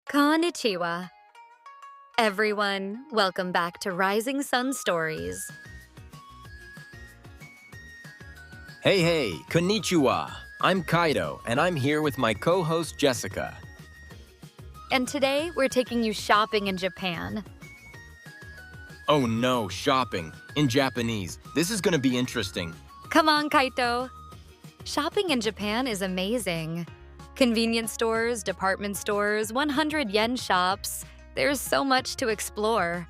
Konnichiwa. Everyone, welcome back to Rising Sun Stories. Hey, konnichiwa. I'm Kaito, and I'm here with my co-host Jessica. And today, we're taking you shopping in Japan. Oh no, shopping. In Japanese. This is gonna be interesting. Come on, Kaito. Shopping in Japan is amazing. Convenience stores, department stores, 100 yen shops. There's so much to explore.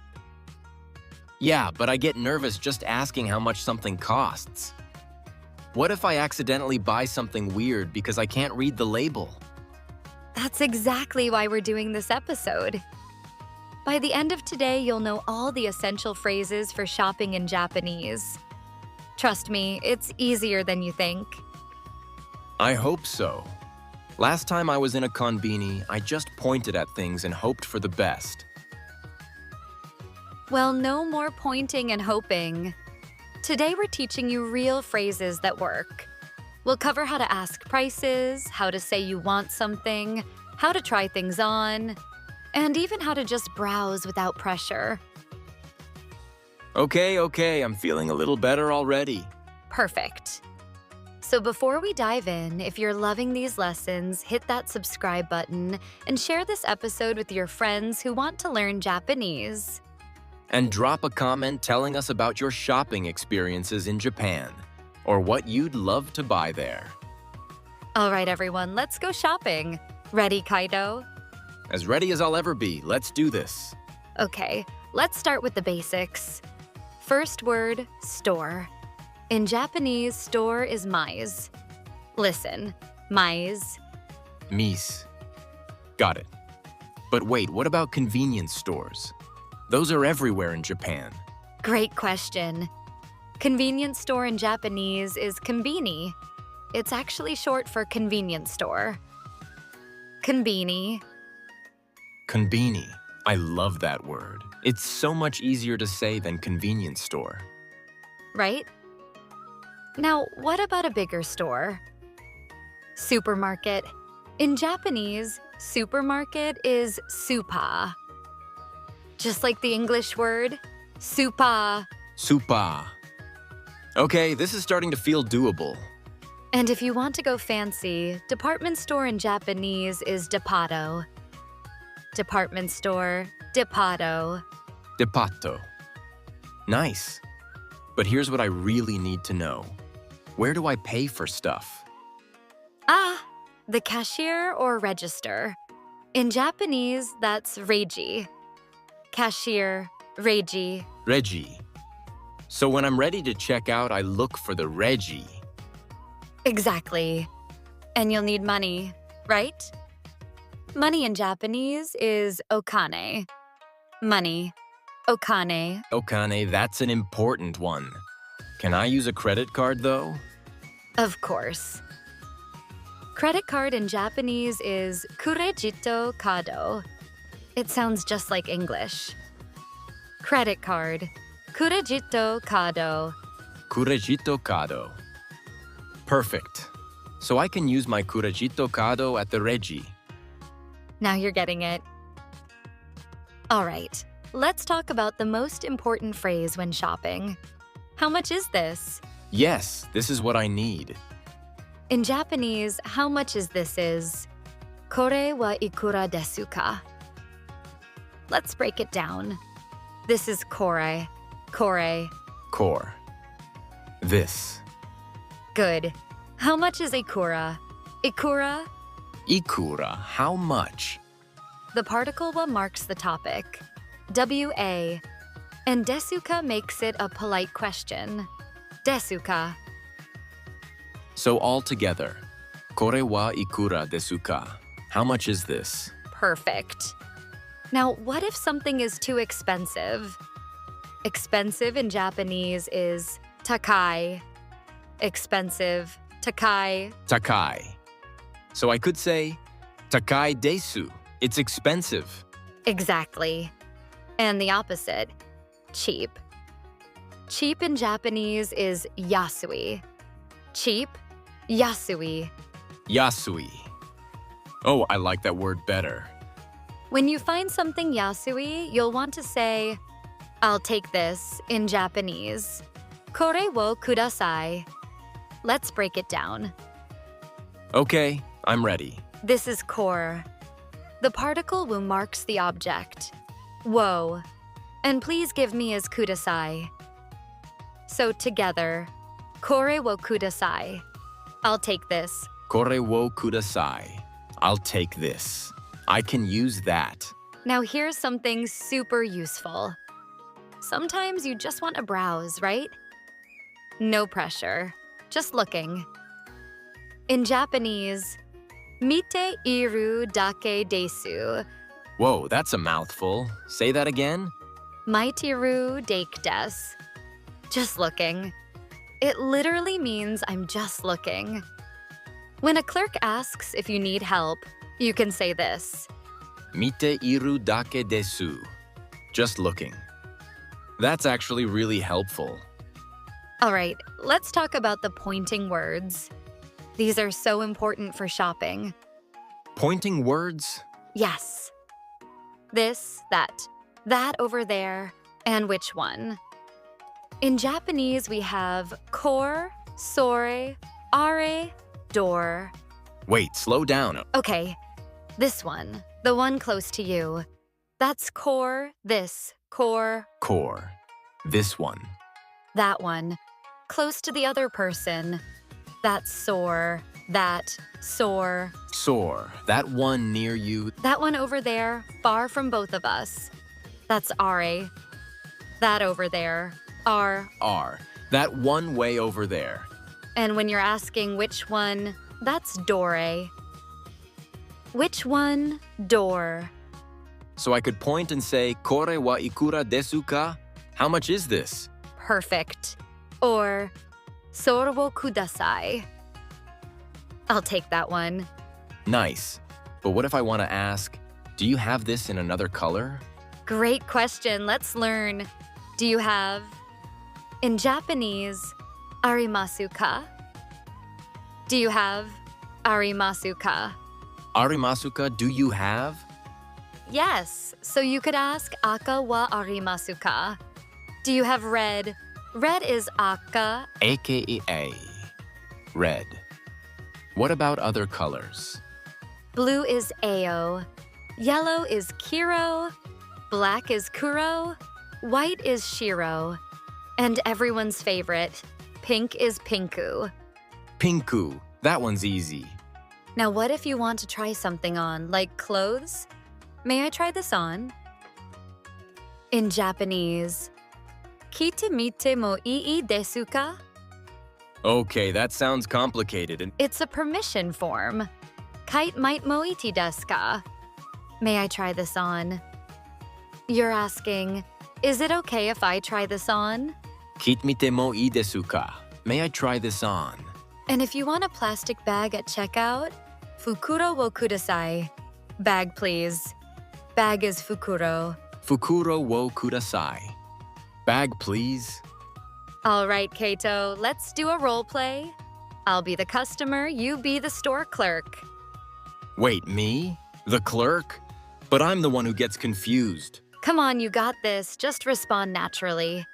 Yeah, but I get nervous just asking how much something costs. What if I accidentally buy something weird because I can't read the label? That's exactly why we're doing this episode. By the end of today, you'll know all the essential phrases for shopping in Japanese. Trust me, it's easier than you think. I hope so. Last time I was in a konbini, I just pointed at things and hoped for the best. Well, no more pointing and hoping. Today we're teaching you real phrases that work. We'll cover how to ask prices, how to say you want something, how to try things on, and even how to just browse without pressure. Okay, I'm feeling a little better already. Perfect. So before we dive in, if you're loving these lessons, hit that subscribe button and share this episode with your friends who want to learn Japanese. And drop a comment telling us about your shopping experiences in Japan, or what you'd love to buy there. All right, everyone, let's go shopping. Ready, Kaito? As ready as I'll ever be, let's do this. Okay, let's start with the basics. First word, store. In Japanese, store is mise. Listen, mise. Mise. Got it. But wait, what about convenience stores? Those are everywhere in Japan. Great question. Convenience store in Japanese is konbini. It's actually short for convenience store. Konbini. Konbini. I love that word. It's so much easier to say than convenience store. Right? Now, what about a bigger store? Supermarket. In Japanese, supermarket is supa. Just like the English word, supa. Supa. Okay, this is starting to feel doable. And if you want to go fancy, department store in Japanese is depato. Department store, depato. Depato. Nice. But here's what I really need to know. Where do I pay for stuff? The cashier or register. In Japanese, that's reji. Cashier, reji. Reji. So when I'm ready to check out, I look for the reji. Exactly. And you'll need money, right? Money in Japanese is okane. Money. Okane. Okane, that's an important one. Can I use a credit card though? Of course. Credit card in Japanese is kurejito kado. It sounds just like English. Credit card. Kurejito kado. Kurejito kado. Perfect. So I can use my kurejito kado at the reji. Now you're getting it. All right, let's talk about the most important phrase when shopping. How much is this? Yes, this is what I need. In Japanese, how much is this is, kore wa ikura desu ka? Let's break it down. This is kore. Kore. Core. This. Good. How much is ikura? Ikura? Ikura, how much? The particle wa marks the topic. WA. And desuka makes it a polite question. Desuka. So all together, kore wa ikura desu ka? How much is this? Perfect. Now, what if something is too expensive? Expensive in Japanese is takai. Expensive, takai. Takai. So I could say, takai desu. It's expensive. Exactly. And the opposite, cheap. Cheap in Japanese is yasui. Cheap, yasui. Yasui. Oh, I like that word better. When you find something yasui, you'll want to say, "I'll take this" in Japanese. Kore wo kudasai. Let's break it down. Okay, I'm ready. This is core. The particle wo marks the object. Wo. And please give me as kudasai. So together, kore wo kudasai. I'll take this. Kore wo kudasai. I'll take this. I can use that. Now here's something super useful. Sometimes you just want to browse, right? No pressure. Just looking. In Japanese, mite iru dake desu. Whoa, that's a mouthful. Say that again? Maitiru dake des. Just looking. It literally means I'm just looking. When a clerk asks if you need help, you can say this. Mite iru dake desu. Just looking. That's actually really helpful. All right, let's talk about the pointing words. These are so important for shopping. Pointing words? Yes. This, that over there, and which one. In Japanese, we have core, sore, are, dore. Wait, slow down. Okay, this one, the one close to you. That's core, this, core. Core. This one. That one, close to the other person. That's sore, that, sore. Sore. That one near you. That one over there, far from both of us. That's are. That over there, are. Are. That one way over there. And when you're asking which one, that's dore. Which one, dore. So I could point and say, Kore wa ikura desu ka? How much is this? Perfect. Or, sore wo kudasai. I'll take that one. Nice. But what if I want to ask, do you have this in another color? Great question. Let's learn. Do you have? In Japanese, arimasu ka? Do you have? Arimasu ka? Arimasu ka, do you have? Yes. So you could ask aka wa arimasu ka? Do you have red? Red is aka. AKA. Red. What about other colors? Blue is ao. Yellow is kiro. Black is kuro. White is shiro. And everyone's favorite, pink is pinku. Pinku. That one's easy. Now what if you want to try something on, like clothes? May I try this on? In Japanese, kite mite mo ii desu ka? Okay, that sounds complicated. It's a permission form. Kite might mo iti desu ka? May I try this on? You're asking, is it okay if I try this on? Kitmite mo ii desu ka? May I try this on? And if you want a plastic bag at checkout, fukuro wo kudasai. Bag, please. Bag is fukuro. Fukuro wo kudasai. Bag, please. All right, Kaito, let's do a role play. I'll be the customer, you be the store clerk. Wait, me? The clerk? But I'm the one who gets confused. Come on, you got this. Just respond naturally.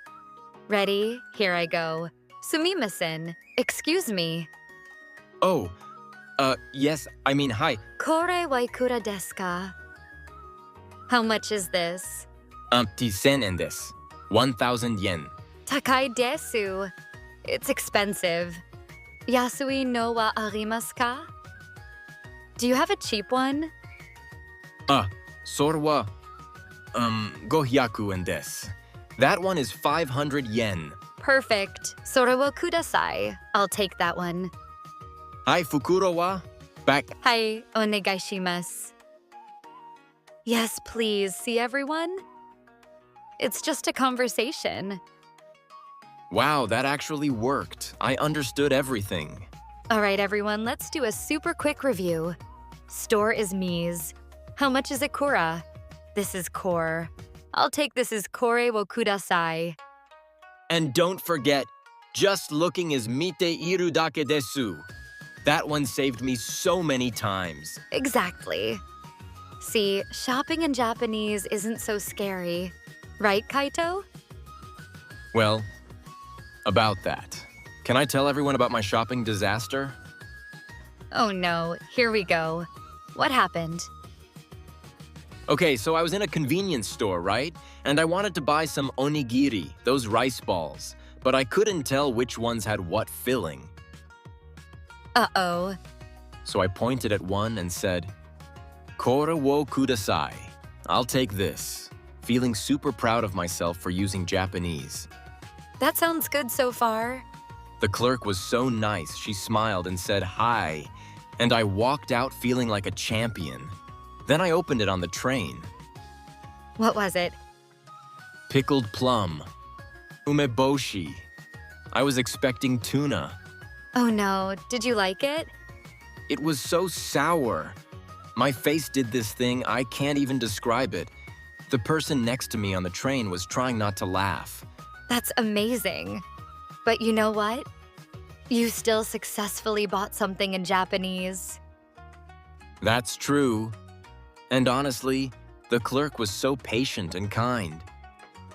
Ready? Here I go. Sumimasen. Excuse me. Oh, yes, I mean, hi. Kore wa ikura desu ka? How much is this? 1000 yen desu. 1,000 yen. Takai desu. It's expensive. Yasui no wa arimasu ka? Do you have a cheap one? Sore wa, 500 yen desu. That one is 500 yen. Perfect. Sore wo kudasai. I'll take that one. Hi, Fukuro wa? Back. Hi, onegaishimasu. Yes, please. See everyone? It's just a conversation. Wow, that actually worked. I understood everything. All right, everyone, let's do a super quick review. Store is mise. How much is Ikura? This is core. I'll take this as kore wo kudasai. And don't forget, just looking is mite iru dake desu. That one saved me so many times. Exactly. See, shopping in Japanese isn't so scary. Right, Kaito? Well, about that. Can I tell everyone about my shopping disaster? Oh no, here we go. What happened? Okay, so I was in a convenience store, right? And I wanted to buy some onigiri, those rice balls, but I couldn't tell which ones had what filling. Uh-oh. So I pointed at one and said, "Kore wo kudasai." I'll take this, feeling super proud of myself for using Japanese. That sounds good so far. The clerk was so nice, she smiled and said hi, and I walked out feeling like a champion. Then I opened it on the train. What was it? Pickled plum. Umeboshi. I was expecting tuna. Oh no, did you like it? It was so sour. My face did this thing, I can't even describe it. The person next to me on the train was trying not to laugh. That's amazing. But you know what? You still successfully bought something in Japanese. That's true. And honestly, the clerk was so patient and kind.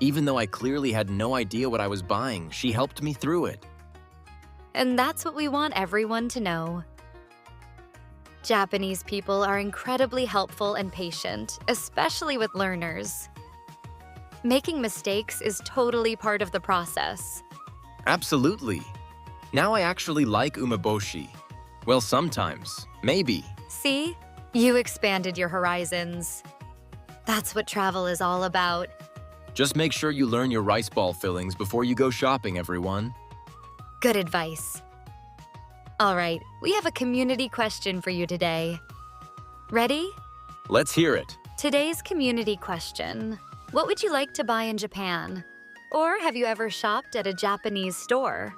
Even though I clearly had no idea what I was buying, she helped me through it. And that's what we want everyone to know. Japanese people are incredibly helpful and patient, especially with learners. Making mistakes is totally part of the process. Absolutely. Now I actually like umeboshi. Well, sometimes. Maybe. See? You expanded your horizons. That's what travel is all about. Just make sure you learn your rice ball fillings before you go shopping, everyone. Good advice. All right, we have a community question for you today. Ready? Let's hear it. Today's community question: what would you like to buy in Japan? Or have you ever shopped at a Japanese store?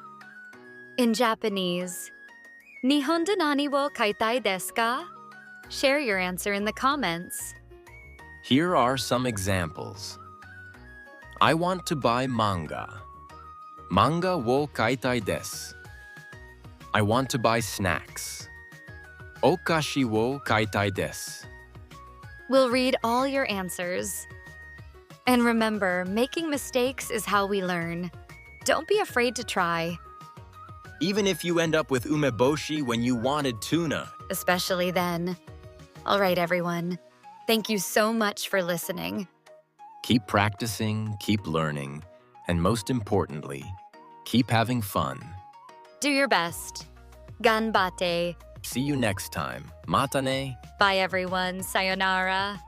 In Japanese, Nihon de nani wo kaitai desu ka? Share your answer in the comments. Here are some examples. I want to buy manga. Manga wo kaitai desu. I want to buy snacks. Okashi wo kaitai desu. We'll read all your answers. And remember, making mistakes is how we learn. Don't be afraid to try. Even if you end up with umeboshi when you wanted tuna. Especially then. All right, everyone. Thank you so much for listening. Keep practicing, keep learning, and most importantly, keep having fun. Do your best. Ganbate. See you next time. Mata ne. Bye, everyone. Sayonara.